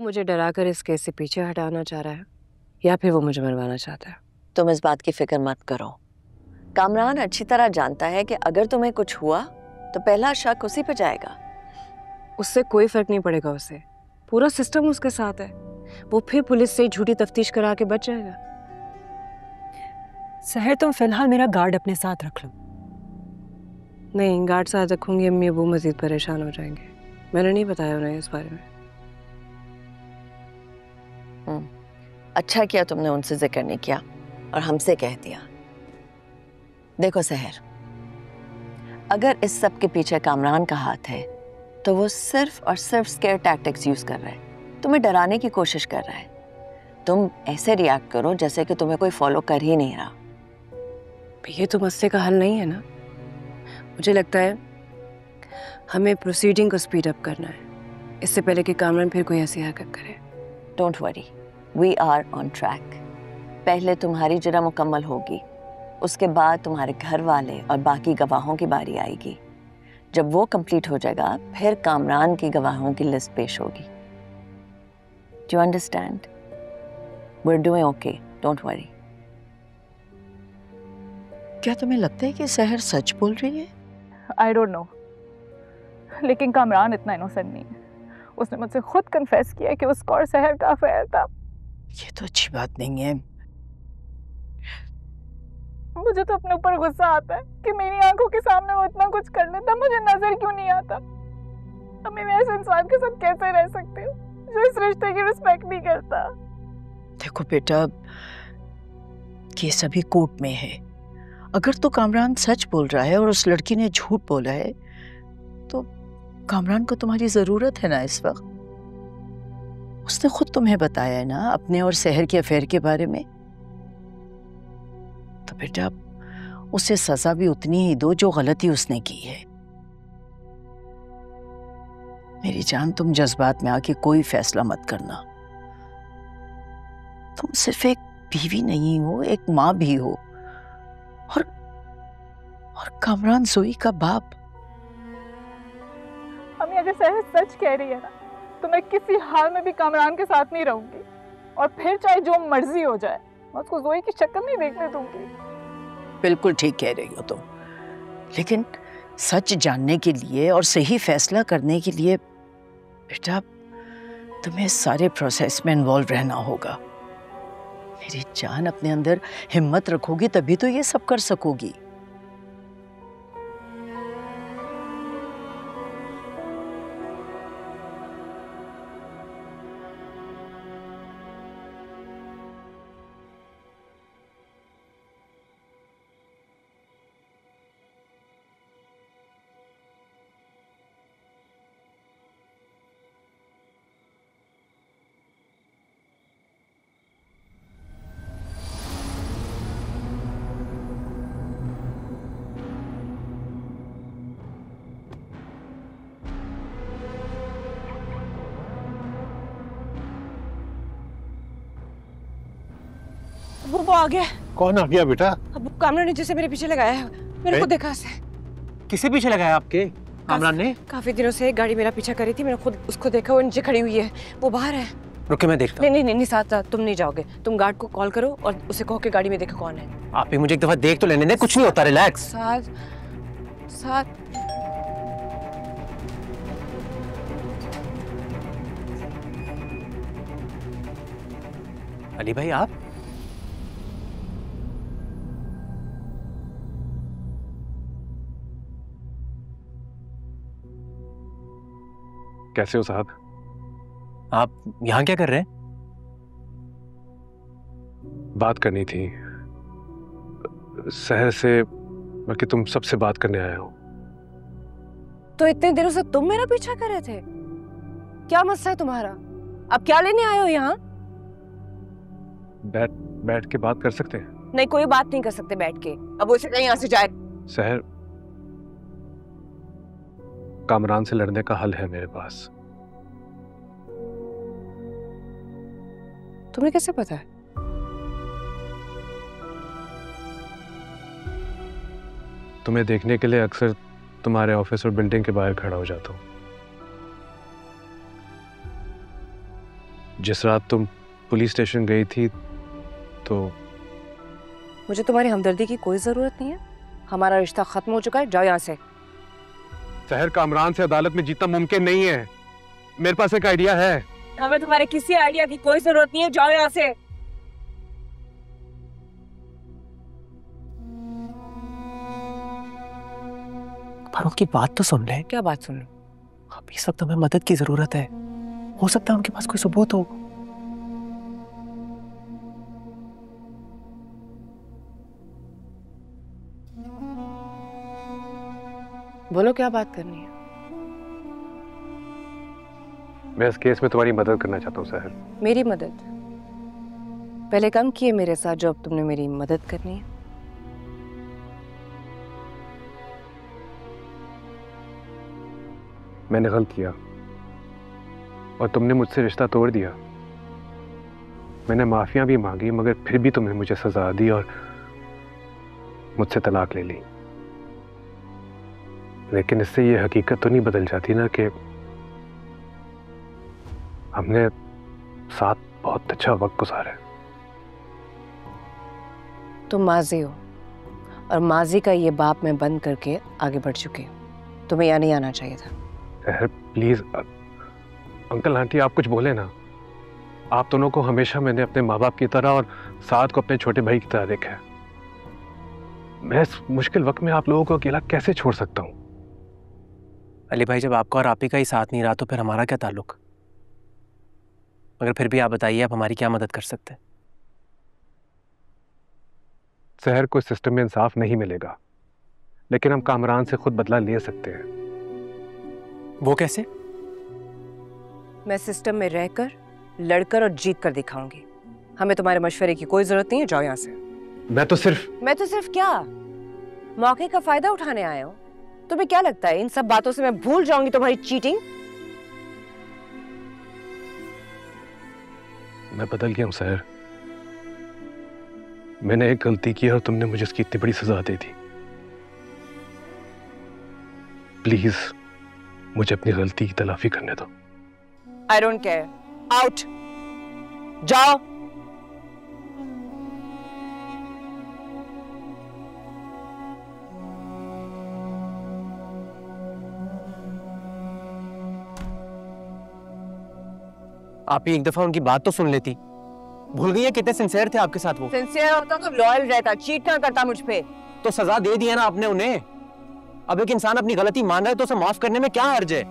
मुझे डराकर इस केस से पीछे हटाना चाह रहा है या फिर वो मुझे मरवाना चाहता है। तुम इस बात की फिक्र मत करो। कामरान अच्छी तरह जानता है कि अगर तुम्हें कुछ हुआ तो पहला शक उसी पे जाएगा। उससे कोई फर्क नहीं पड़ेगा, उसे पूरा सिस्टम उसके साथ है। वो फिर पुलिस से झूठी तफ्तीश करा के बच जाएगा। सहर, तुम फिलहाल मेरा गार्ड अपने साथ रख लो। नहीं, गार्ड साथ रखूंगी अम्मी अबू मजीद परेशान हो जाएंगे। मैंने नहीं बताया उन्हें इस बारे में। अच्छा किया तुमने उनसे जिक्र नहीं किया और हमसे कह दिया। देखो सहर, अगर इस सब के पीछे कामरान का हाथ है तो वो सिर्फ और सिर्फ स्केयर टैक्टिक्स यूज कर रहा है, तुम्हें डराने की कोशिश कर रहा है। तुम ऐसे रिएक्ट करो जैसे कि तुम्हें कोई फॉलो कर ही नहीं रहा। ये तो मसले का हल नहीं है ना। मुझे लगता है हमें प्रोसीडिंग को स्पीड अप करना है, इससे पहले कि कामरान फिर कोई ऐसी हरकत करे। Don't worry, we are on track. पहले तुम्हारी जरा मुकम्मल होगी, उसके बाद तुम्हारे घर वाले और बाकी गवाहों की बारी आएगी। जब वो कंप्लीट हो जाएगा फिर कामरान की गवाहों की लिस्ट पेश होगी। Do you understand? We are doing okay, don't worry. क्या तुम्हें लगता है कि सहर सच बोल रही है? आई डोंट नो, लेकिन कामरान इतना इनोसेंट नहीं है। उसने मुझसे खुद कन्फेस किया कि उसका और सहर का अफेयर था। ये तो अच्छी बात नहीं है। मुझे तो अपने ऊपर गुस्सा आता है कि मेरी आंखों के सामने वो इतना कुछ कर लेता, मुझे नजर क्यों नहीं आता। अब मैं ऐसे इंसान के साथ कैसे रह सकती हूँ जो इस रिश्ते की रिस्पेक्ट नहीं करता। देखो बेटा, केस अभी कोर्ट में है। अगर तो कामरान सच बोल रहा है और उस लड़की ने झूठ बोला है तो कामरान को तुम्हारी जरूरत है ना इस वक्त। उसने खुद तुम्हें बताया है ना अपने और सहर के अफेयर के बारे में। तो बेटा उसे सजा भी उतनी ही दो जो गलती उसने की है। मेरी जान, तुम जज्बात में आके कोई फैसला मत करना। तुम सिर्फ एक बीवी नहीं हो, एक माँ भी हो और कामरान जोई का बाप। अम्मी, अगर सहर सच कह रही है ना तो मैं किसी हाल में भी कामरान के साथ नहीं रहूंगी, और फिर चाहे जो मर्जी हो जाए मैं उसको जोई की शक्ल नहीं देखने दूंगी। बिल्कुल ठीक कह रही हो तुम, लेकिन सच जानने के लिए और सही फैसला करने के लिए बेटा तुम्हें सारे प्रोसेस में इन्वॉल्व रहना होगा। मेरी जान, अपने अंदर हिम्मत रखोगी तभी तो ये सब कर सकोगी। वो आ गया। कौन आ गया बेटा? अब कामरान ने जिसे मेरे पीछे लगाया है, मेरे को देखा से। किसे पीछे लगाया आपके? कामरान ने? काफी दिनों से एक गाड़ी मेरा पीछा कर रही थी, मैंने खुद उसको देखा, वो नीचे खड़ी हुई है, वो बाहर है। रुके, मैं देखता हूं। नहीं, साथ तुम नहीं जाओगे। तुम गार्ड को कॉल करो और उसे कहो कि गाड़ी में देखो कौन है। आप भी मुझे एक दफा देख तो लेने दे, कुछ नहीं होता, रिलैक्स। साथ अली भाई, आप? कैसे हो साहब? आप यहाँ क्या कर रहे हैं? बात करनी थी सहर से, बल्कि तुम सबसे बात करने आया हूँ। तो इतने दिनों से तुम मेरा पीछा कर रहे थे? क्या मसला है तुम्हारा? अब क्या लेने आए हो यहाँ? बैठ के बात कर सकते हैं? नहीं, कोई बात नहीं कर सकते बैठ के। अब उसे कहीं यहाँ से जाए। सहर, कामरान से लड़ने का हल है मेरे पास। तुम्हें कैसे पता है? तुम्हें देखने के लिए अक्सर तुम्हारे ऑफिस और बिल्डिंग के बाहर खड़ा हो जाता हूँ। जिस रात तुम पुलिस स्टेशन गई थी तो मुझे तुम्हारी हमदर्दी की कोई जरूरत नहीं है। हमारा रिश्ता खत्म हो चुका है, जाओ यहाँ से। सहर, कामरान से अदालत में जीतना मुमकिन नहीं है। मेरे पास एक आइडिया है। हमें तुम्हारे किसी आइडिया की कोई जरूरत नहीं है, जाओ यहाँ से। पर उनकी बात तो सुन ले। क्या बात सुन लो? अभी इस वक्त हमें मदद की जरूरत है। हो सकता है उनके पास कोई सबूत हो। बोलो क्या बात करनी है? मैं इस केस में तुम्हारी मदद करना चाहता हूँ सहर। मेरी मदद? पहले काम किए मेरे साथ जो अब तुमने मेरी मदद करनी है। मैंने गलत किया और तुमने मुझसे रिश्ता तोड़ दिया। मैंने माफिया भी मांगी मगर फिर भी तुमने मुझे सजा दी और मुझसे तलाक ले ली। लेकिन इससे ये हकीकत तो नहीं बदल जाती ना कि हमने साथ बहुत अच्छा वक्त गुजारा है। तुम माजी हो और माजी का ये बाप में बंद करके आगे बढ़ चुके हो। तुम्हें यहाँ नहीं आना चाहिए था। प्लीज अंकल आंटी, आप कुछ बोले ना। आप दोनों को हमेशा मैंने अपने माँ बाप की तरह और साथ को अपने छोटे भाई की तरह देखा है। मैं इस मुश्किल वक्त में आप लोगों को अकेला कैसे छोड़ सकता हूँ? अली भाई, जब आपका और आप ही का ही साथ नहीं रहा तो फिर हमारा क्या ताल्लुक? मगर फिर भी आप बताइए, आप हमारी क्या मदद कर सकते हैं? शहर को सिस्टम में इंसाफ नहीं मिलेगा, लेकिन हम कामरान से खुद बदला ले सकते हैं। वो कैसे? मैं सिस्टम में रहकर, लड़कर और जीत कर दिखाऊंगी। हमें तुम्हारे मशवरे की कोई जरूरत नहीं है, जाओ यहाँ से। मैं तो सिर्फ क्या मौके का फायदा उठाने आया हूँ? तुम्हें क्या लगता है इन सब बातों से मैं भूल जाऊंगी तुम्हारी चीटिंग? मैं बदल गया हूँ सहर। मैंने एक गलती की और तुमने मुझे इसकी इतनी बड़ी सजा दे दी। प्लीज मुझे अपनी गलती की तलाफी करने दो। आई डोंट केयर, आउट, जाओ। आप ही एक दफा उनकी बात तो सुन लेती। भूल गई है कितने सिंसियर थे आपके साथ वो? सिंसियर होता तो लॉयल रहता, चीट ना करता मुझ पे। तो सजा दे दी है ना आपने उन्हें। अब एक इंसान अपनी गलती मान रहा है तो उसे माफ करने में क्या हर्ज है?